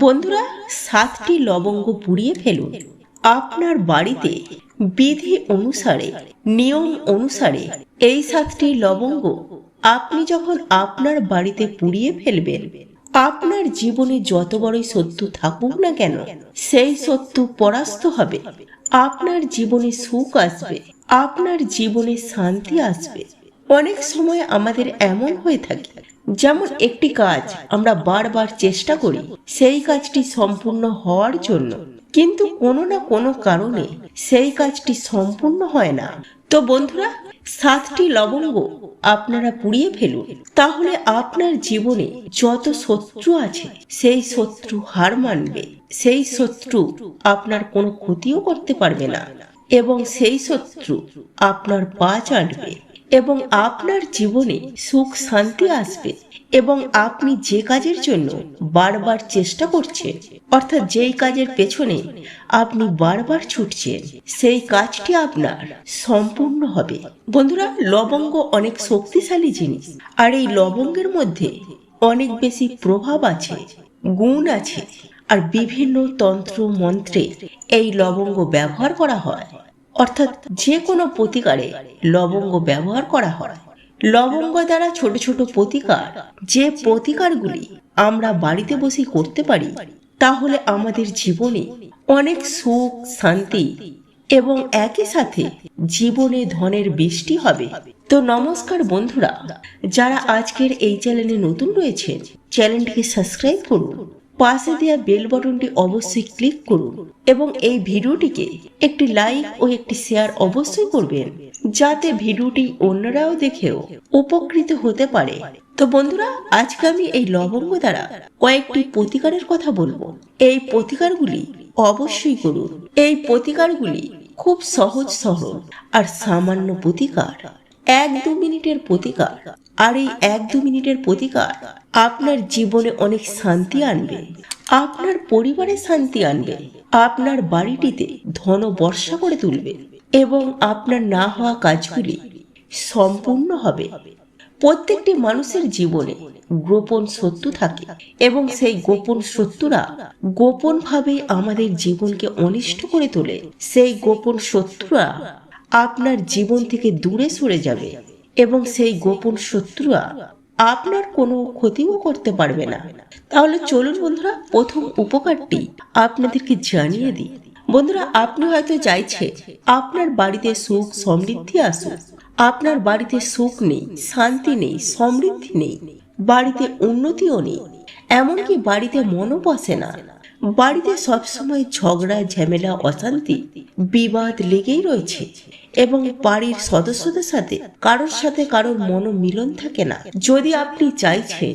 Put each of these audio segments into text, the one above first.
বন্ধুরা, 7টি লবঙ্গ পুড়িয়ে ফেলুন। আপনার বাড়িতে বিধি অনুসারে, নিয়ম অনুসারে এই 7টি লবঙ্গ আপনি যখন আপনার বাড়িতে পুড়িয়ে ফেলবেন, আপনার জীবনে যত বড়ই শত্রু থাকুক না কেন, সেই শত্রু পরাস্ত হবে। আপনার জীবনে সুখ আসবে, আপনার জীবনে শান্তি আসবে। অনেক সময় আমাদের এমন হয়ে থাকে, যেমন একটি কাজ আমরা বারবার চেষ্টা করি সেই কাজটি সম্পূর্ণ হওয়ার জন্য, কিন্তু কোনো না কোনো কারণে সেই কাজটি সম্পূর্ণ হয় না। তো বন্ধুরা, 7টি লবঙ্গ আপনারা পুড়িয়ে ফেলুন, তাহলে আপনার জীবনে যত শত্রু আছে সেই শত্রু হার মানবে। সেই শত্রু আপনার কোনো ক্ষতিও করতে পারবে না, এবং সেই শত্রু আপনার পা চাটবে, এবং আপনার জীবনে সুখ শান্তি আসবে। এবং আপনি যে কাজের জন্য বারবার চেষ্টা করছেন, অর্থাৎ যেই কাজের পেছনে আপনি বারবার ছুটছেন, সেই কাজটি আপনার সম্পূর্ণ হবে। বন্ধুরা, লবঙ্গ অনেক শক্তিশালী জিনিস, আর এই লবঙ্গের মধ্যে অনেক বেশি প্রভাব আছে, গুণ আছে, আর বিভিন্ন তন্ত্র মন্ত্রে এই লবঙ্গ ব্যবহার করা হয়। অর্থাৎ যে কোনো প্রতিকারে লবঙ্গ ব্যবহার করা হয়। লবঙ্গ দ্বারা ছোট ছোট প্রতিকার, যে প্রতিকারগুলি আমরা বাড়িতে বসে করতে পারি, তাহলে আমাদের জীবনে অনেক সুখ শান্তি এবং একই সাথে জীবনে ধনের বৃষ্টি হবে। তো নমস্কার বন্ধুরা, যারা আজকের এই চ্যানেলে নতুন রয়েছেন, চ্যানেলটিকে সাবস্ক্রাইব করুন, পাশে দেওয়া বেল বাটনটি অবশ্যই ক্লিক করুন, এবং এই ভিডিওটিকে একটি লাইক ও একটি শেয়ার অবশ্যই করবেন, যাতে ভিডিওটি অন্যরাও দেখেও উপকৃত হতে পারে। তো বন্ধুরা, আজকে আমি এই লবঙ্গ দ্বারা কয়েকটি প্রতিকারের কথা বলবো। এই প্রতিকারগুলি অবশ্যই করুন। এই প্রতিকারগুলি খুব সহজ সরল আর সামান্য প্রতিকার, 1-2 মিনিটের প্রতিকার। আর এই 1-2 মিনিটের প্রতিকার আপনার জীবনে অনেক শান্তি আনবে, আপনার পরিবারে শান্তি আনবে, আপনার বাড়িটিতে ধন বর্ষা করে তুলবে, এবং আপনার না হওয়া কাজগুলি সম্পূর্ণ হবে। প্রত্যেকটি মানুষের জীবনে গোপন শত্রু থাকে, এবং সেই গোপন শত্রুরা গোপনভাবে আমাদের জীবনকে অনিষ্ট করে তোলে। সেই গোপন শত্রুরা আপনার জীবন থেকে দূরে সরে যাবে, এবং সেই গোপন শত্রুরা আপনার কোনো ক্ষতিও করতে পারবে না। তাহলে চলুন বন্ধুরা, প্রথম উপকারটি আপনাদেরকে জানিয়ে দিই। বন্ধুরা, আপনি হয়তো চাইছেন আপনার বাড়িতে সুখ সমৃদ্ধি আসুক। আপনার বাড়িতে সুখ নেই, শান্তি নেই, সমৃদ্ধি নেই, বাড়িতে উন্নতিও নেই, এমনকি বাড়িতে মনও বসে না। বাড়িতে সবসময় ঝগড়া ঝামেলা অশান্তি বিবাদ লেগেই রয়েছে, এবং বাড়ির সদস্যদের সাথে কারোর মনোমিলন থাকে না। যদি আপনি চাইছেন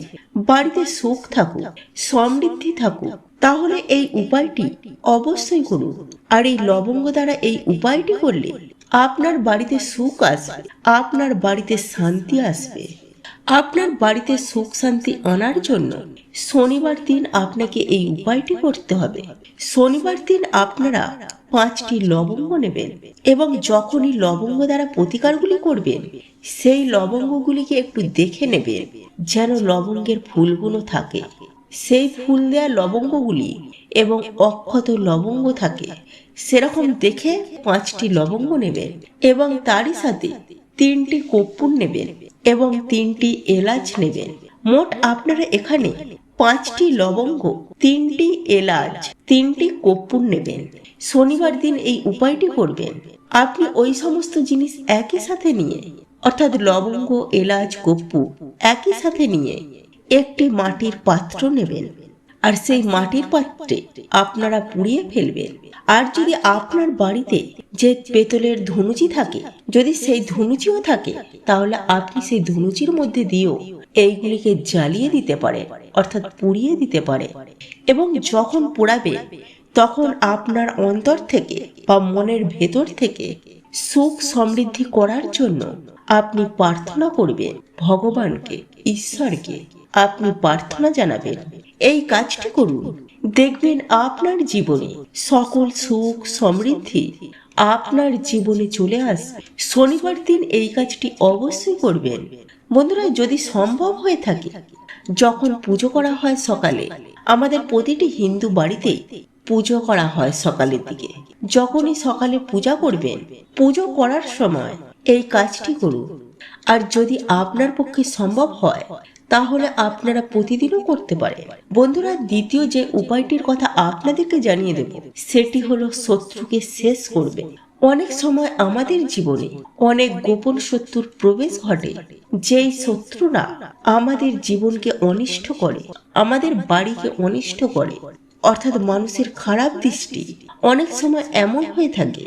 বাড়িতে সুখ থাকুক, সমৃদ্ধি থাকুক, তাহলে এই উপায়টি অবশ্যই করুন। আর এই লবঙ্গ দ্বারা এই উপায়টি করলে আপনার বাড়িতে সুখ আসবে, আপনার বাড়িতে শান্তি আসবে। আপনার বাড়িতে সুখ শান্তি আনার জন্য শনিবার দিন আপনাকে এই উপায়টি করতে হবে। শনিবার দিন আপনারা 5টি লবঙ্গ নেবেন, এবং যখনই লবঙ্গ দ্বারা প্রতিকারগুলি করবেন, সেই লবঙ্গগুলিকে একটু দেখে নেবেন যেন লবঙ্গের ফুলগুলো থাকে। সেই ফুল দেওয়া লবঙ্গগুলি এবং অক্ষত লবঙ্গ থাকে, সেরকম দেখে 5টি লবঙ্গ নেবেন, এবং তারই সাথে 3টি কর্পূর নেবেন, এবং 3টি এলাচ নেবেন। মোট আপনারা এখানে 5টি লবঙ্গ, 3টি এলাচ, 3টি কর্পূর নেবেন। শনিবার দিন এই উপায়টি করবেন। আপনি ওই সমস্ত জিনিস একই সাথে নিয়ে, অর্থাৎ লবঙ্গ, এলাচ, কর্পূর একই সাথে নিয়ে একটি মাটির পাত্র নেবেন, আর সেই মাটির পাত্রে আপনারা পুড়িয়ে ফেলবেন। আর যদি আপনার বাড়িতে যে পেতলের ধুনুচি থাকে, যদি সেই ধুনুচিও থাকে, তাহলে আপনি সেই ধুনুচির মধ্যে দিয়েও এইগুলিকে জ্বালিয়ে দিতে পারে, অর্থাৎ পুড়িয়ে দিতে পারে। এবং যখন পোড়াবে, তখন আপনার অন্তর থেকে বা মনের ভেতর থেকে সুখ সমৃদ্ধি করার জন্য আপনি প্রার্থনা করবেন ভগবানকে, ঈশ্বরকে আপনি প্রার্থনা জানাবেন। এই কাজটি করুন, দেখবেন আপনার জীবনে সকল সুখ সমৃদ্ধি আপনার জীবনে চলে আসবে। শনিবার দিন এই কাজটি অবশ্যই করবেন। বন্ধুরা, যদি সম্ভব হয়ে থাকে, যখন পুজো করা হয় সকালে, আমাদের প্রতিটি হিন্দু বাড়িতেই পুজো করা হয় সকালের দিকে। যখনই সকালে পূজা করবেন, পুজো করার সময় এই কাজটি করুন। আর যদি আপনার পক্ষে সম্ভব হয় তাহলে আপনারা প্রতিদিনও করতে পারেন। বন্ধুরা, দ্বিতীয় যে উপায়টির কথা আপনাদেরকে জানিয়ে দেব সেটি হলো শত্রুকে শেষ করবে। অনেক সময় আমাদের জীবনে অনেক গোপন শত্রুর প্রবেশ ঘটে, যেই শত্রুরা আমাদের জীবনকে অনিষ্ট করে, আমাদের বাড়িকে অনিষ্ট করে, অর্থাৎ মানুষের খারাপ দৃষ্টি। অনেক সময় এমন হয়ে থাকে,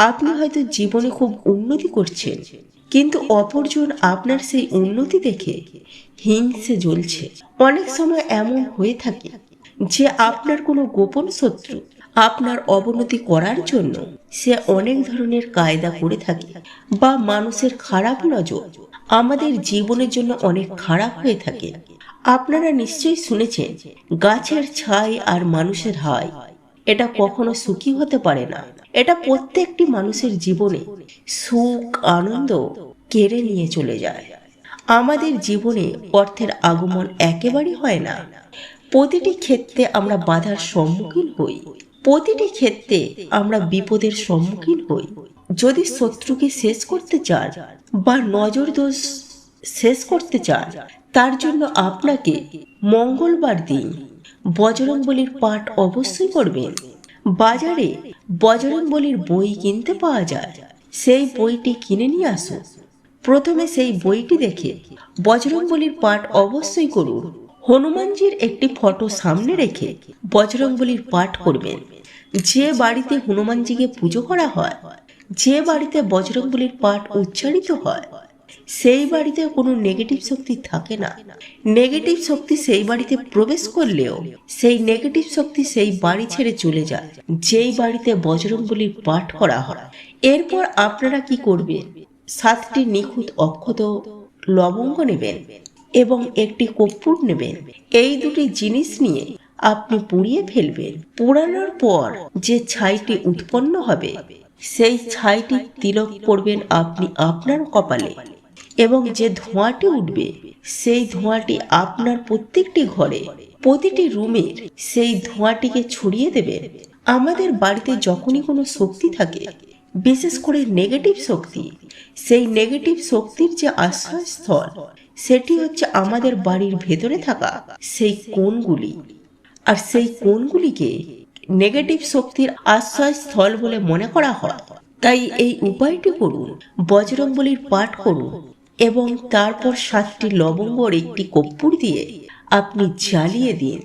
আপনি হয়তো জীবনে খুব উন্নতি করছেন, কিন্তু অপরজন আপনার সেই উন্নতি দেখে হিংসে জ্বলছে। অনেক সময় এমন হয়ে থাকে যে আপনার কোনো গোপন শত্রু আপনার অবনতি করার জন্য সে অনেক ধরনের কায়দা করে থাকে, বা মানুষের খারাপ নজর আমাদের জীবনের জন্য অনেক খারাপ হয়ে থাকে। আপনারা নিশ্চয়ই শুনেছেন, গাছের ছাই আর মানুষের হাই এটা কখনো সুখী হতে পারে না। এটা প্রত্যেকটি মানুষের জীবনে সুখ আনন্দ কেড়ে নিয়ে চলে যায়। আমাদের জীবনে অর্থের আগমন একেবারেই হয় না। প্রতিটি ক্ষেত্রে আমরা বাধার সম্মুখীন হই, প্রতিটি ক্ষেত্রে আমরা বিপদের সম্মুখীন হই। যদি শত্রুকে শেষ করতে চান বা নজর দোষ শেষ করতে চান, তার জন্য আপনাকে মঙ্গলবার দিন বজরংবলীর পাঠ অবশ্যই করবেন। বাজারে বজরংবলীর বই কিনতে পাওয়া যায়, সেই বইটি কিনে নিয়ে আসুন। প্রথমে সেই বইটি দেখে বজরংবলীর পাঠ অবশ্যই করুন। হনুমানজির একটি ফটো সামনে রেখে বজরংবলীর পাঠ করবেন। যে বাড়িতে হনুমানজিকে পুজো করা হয়, যে বাড়িতে বজরংবলীর পাঠ উচ্চারিত হয়, সেই বাড়িতে কোনো নেগেটিভ শক্তি থাকে না। নেগেটিভ শক্তি সেই বাড়িতে প্রবেশ করলেও সেই নেগেটিভ শক্তি সেই বাড়ি ছেড়ে চলে যায়, যেই বাড়িতে বজরংবলীর পাঠ করা হয়। এরপর আপনারা কি করবেন, 7টি নিখুঁত অক্ষত লবঙ্গ নেবেন এবং একটি কর্পূর নেবেন। এই দুটি জিনিস নিয়ে আপনি পুড়িয়ে ফেলবেন। পোড়ানোর পর যে ছাইটি উৎপন্ন হবে, সেই ছাইটি তিলক করবেন আপনি আপনার কপালে, এবং যে ধোঁয়াটি উঠবে সেই ধোঁয়াটি আপনার প্রত্যেকটি ঘরে, প্রতিটি রুমে সেই ধোঁয়াটিকে ছড়িয়ে দেবেন। আমাদের বাড়িতে যখনই কোনো শক্তি থাকে, বিশেষ করে নেগেটিভ শক্তি, সেই নেগেটিভ শক্তির যে আশ্রয়স্থল সেটি হচ্ছে আমাদের বাড়ির ভেতরে থাকা সেই কোণগুলি। আর সেই কোণগুলিকে নেগেটিভ শক্তির আশ্রয়স্থল বলে মনে করা হয়। তাই এই উপায়টি করুন, বজরংবলীর পাঠ করুন এবং তারপর 7টি লবঙ্গর একটি কর্পূর দিয়ে আপনি জ্বালিয়ে দিন।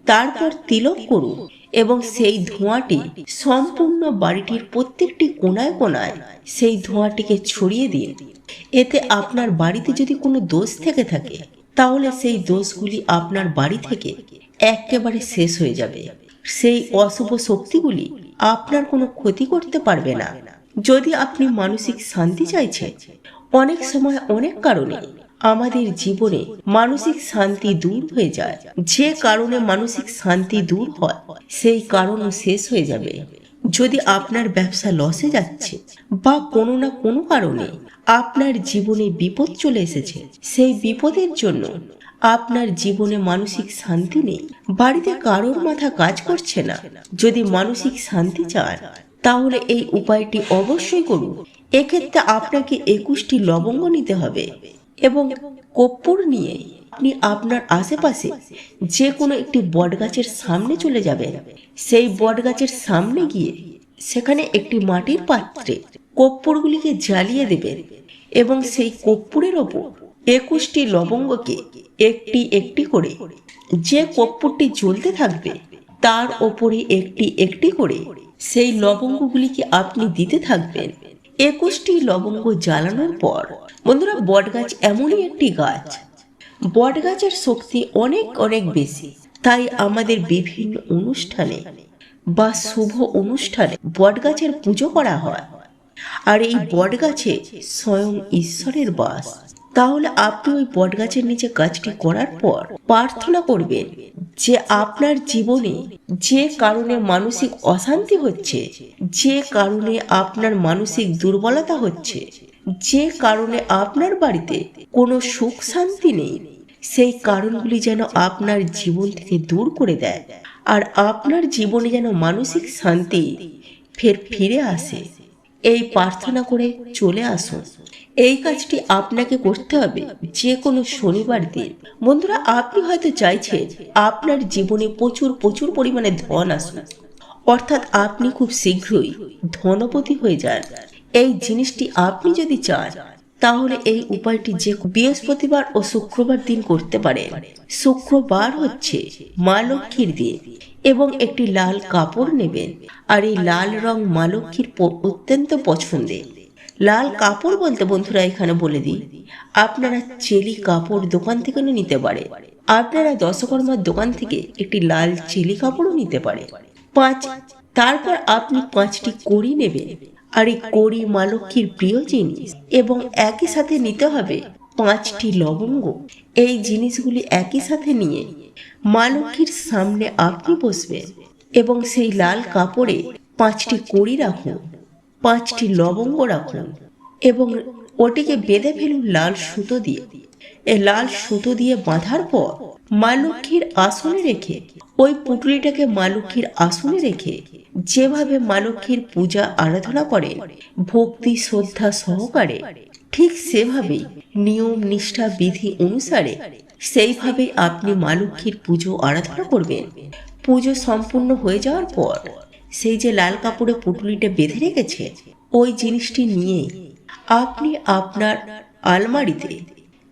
তারপর তিলক করুন এবং সেই ধোঁয়াটি সম্পূর্ণ বাড়িটির প্রত্যেকটি কোণায় কোণায় সেই ধোঁয়াটিকে ছড়িয়ে দিন। এতে আপনার বাড়িতে যদি কোনো দোষ থেকে থাকে, তাহলে সেই দোষগুলি আপনার বাড়ি থেকে একেবারে শেষ হয়ে যাবে। সেই অশুভ শক্তিগুলি আপনার কোনো ক্ষতি করতে পারবে না। যদি আপনি মানসিক শান্তি চাইছেন, অনেক সময় অনেক কারণে আমাদের জীবনে মানসিক শান্তি দূর হয়ে যায়। যে কারণে মানসিক শান্তি দূর হয়, সেই কারণও শেষ হয়ে যাবে। যদি আপনার ব্যবসা লসে যাচ্ছে বা কোনো না কোনো কারণে আপনার জীবনে বিপদ চলে এসেছে, সেই বিপদের জন্য আপনার জীবনে মানসিক শান্তি নেই, বাড়িতে কারোর মাথা কাজ করছে না, যদি মানসিক শান্তি চান তাহলে এই উপায়টি অবশ্যই করুন। এক্ষেত্রে আপনাকে 21টি লবঙ্গ নিতে হবে এবং কর্পূর নিয়ে আপনি আপনার আশেপাশে যে কোনো একটি বটগাছের সামনে চলে যাবেন। সেই বটগাছের সামনে গিয়ে সেখানে একটি মাটির পাত্রে কর্পূরগুলিকে জ্বালিয়ে দেবেন এবং সেই কর্পূরের ওপর 21টি লবঙ্গকে একটি একটি করে, যে কর্পূরটি জ্বলতে থাকবে তার ওপরে একটি একটি করে সেই লবঙ্গগুলিকে আপনি দিতে থাকবেন। 21টি লবঙ্গ জ্বালানোর পর, বন্ধুরা, বটগাছ এমনই একটি গাছ, বটগাছের শক্তি অনেক অনেক বেশি। তাই আমাদের বিভিন্ন অনুষ্ঠানে বা শুভ অনুষ্ঠানে বটগাছের পুজো করা হয়। আর এই বটগাছে স্বয়ং ঈশ্বরের বাস। তাহলে আপনি ওই বটগাছের নিচে কাজটি করার পর প্রার্থনা করবেন যে আপনার জীবনে যে কারণে মানসিক অশান্তি হচ্ছে, যে কারণে আপনার মানসিক দুর্বলতা হচ্ছে, যে কারণে আপনার বাড়িতে কোনো সুখ শান্তি নেই, সেই কারণগুলি যেন আপনার জীবন থেকে দূর করে দেয়, আর আপনার জীবনে যেন মানসিক শান্তি ফিরে আসে। এই প্রার্থনা করে চলে আসুন। এই কাজটি আপনাকে করতে হবে যে কোনো শনিবার দিন। বন্ধুরা, আপনি হয়তো চাইছেন আপনার জীবনে প্রচুর প্রচুর পরিমাণে ধন আসুন, অর্থাৎ আপনি খুব শীঘ্রই ধনপতি হয়ে যান। এই জিনিসটি আপনি যদি চান তাহলে এই উপায়টি যে বৃহস্পতিবার ও শুক্রবার দিন করতে পারেন। শুক্রবার হচ্ছে মা লক্ষ্মীর দিন, এবং একটি লাল কাপড় নেবেন, আর এই লাল রং মা লক্ষ্মীর অত্যন্ত পছন্দের। লাল কাপড় বলতে বন্ধুরা এখানে বলে দিই, আপনারা চেলি কাপড় দোকান থেকে নিতে পারে, আপনারা দশকর্মার দোকান থেকে একটি লাল চেলি কাপড়ও নিতে পারে। তারপর আপনি 5টি কড়ি নেবেন, আর এই কড়ি মা লক্ষ্মীর প্রিয় জিনিস, এবং একই সাথে নিতে হবে 5টি লবঙ্গ। এই জিনিসগুলি একই সাথে নিয়ে মা লক্ষ্মীর সামনে আপনি বসবেন, এবং সেই লাল কাপড়ে 5টি কড়ি রাখুন, 5টি লবঙ্গ রাখুন, এবং ওটিকে বেঁধে ফেলুন লাল সুতো দিয়ে। এই লাল সুতো দিয়ে বাঁধার পর মা লক্ষ্মীর আসনে রেখে, ওই পুটুলিটাকে মা লক্ষ্মীর আসনে রেখে যেভাবে মা লক্ষ্মীর পূজা আরাধনা করে ভক্তি শ্রদ্ধা সহকারে, ঠিক সেভাবেই নিয়ম নিষ্ঠা বিধি অনুসারে সেইভাবেই আপনি মা লক্ষ্মীর পুজো আরাধনা করবেন। পুজো সম্পূর্ণ হয়ে যাওয়ার পর সেই যে লাল কাপড়ে পুটুলিটা বেঁধে রেখেছে, ওই জিনিসটি নিয়ে আপনি আপনার আলমারিতে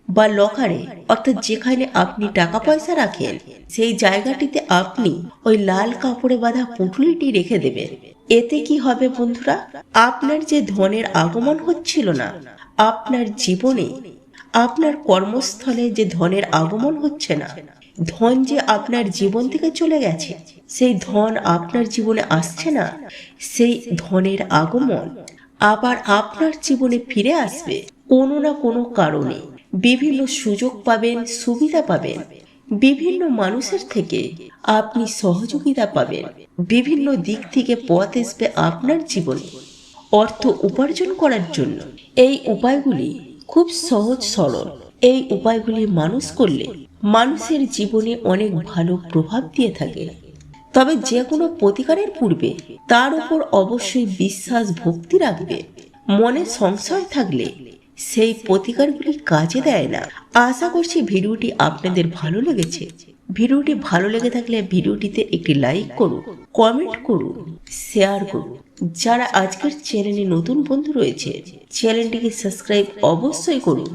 বা লকারে, অর্থাৎ যেখানে আপনি টাকা পয়সা রাখেন, সেই জায়গাটিতে আপনি ওই লাল কাপড়ে বাঁধা পুঁটুলিটি রেখে দেবেন। এতে কি হবে বন্ধুরা, আপনার যে ধনের আগমন হচ্ছিল না আপনার জীবনে, আপনার কর্মস্থলে যে ধনের আগমন হচ্ছে না, ধন যে আপনার জীবন থেকে চলে গেছে, সেই ধন আপনার জীবনে আসছে না, সেই ধনের আগমন আবার আপনার জীবনে ফিরে আসবে কোনো না কোনো কারণে। বিভিন্ন সুযোগ পাবেন, সুবিধা পাবেন, বিভিন্ন মানুষের থেকে আপনি সহযোগিতা পাবেন, বিভিন্ন দিক থেকে পথ আসবে আপনার জীবনে অর্থ উপার্জন করার জন্য। এই উপায়গুলি খুব সহজ সরল। এই উপায়গুলি মানুষ করলে মানুষের জীবনে অনেক ভালো প্রভাব দিয়ে থাকে। তবে যে কোনো প্রতিকারের পূর্বে তার উপর অবশ্যই বিশ্বাস ভক্তি রাখবে। মনে সংশয় থাকলে সেই প্রতিকারগুলি কাজে দেয় না। আশা করছি ভিডিওটি আপনাদের ভালো লেগেছে। ভিডিওটি ভালো লেগে থাকলে ভিডিওটিতে একটি লাইক করুন, কমেন্ট করুন, শেয়ার করুন। যারা আজকের চ্যানেলে নতুন বন্ধু রয়েছে চ্যানেলটিকে সাবস্ক্রাইব অবশ্যই করুন।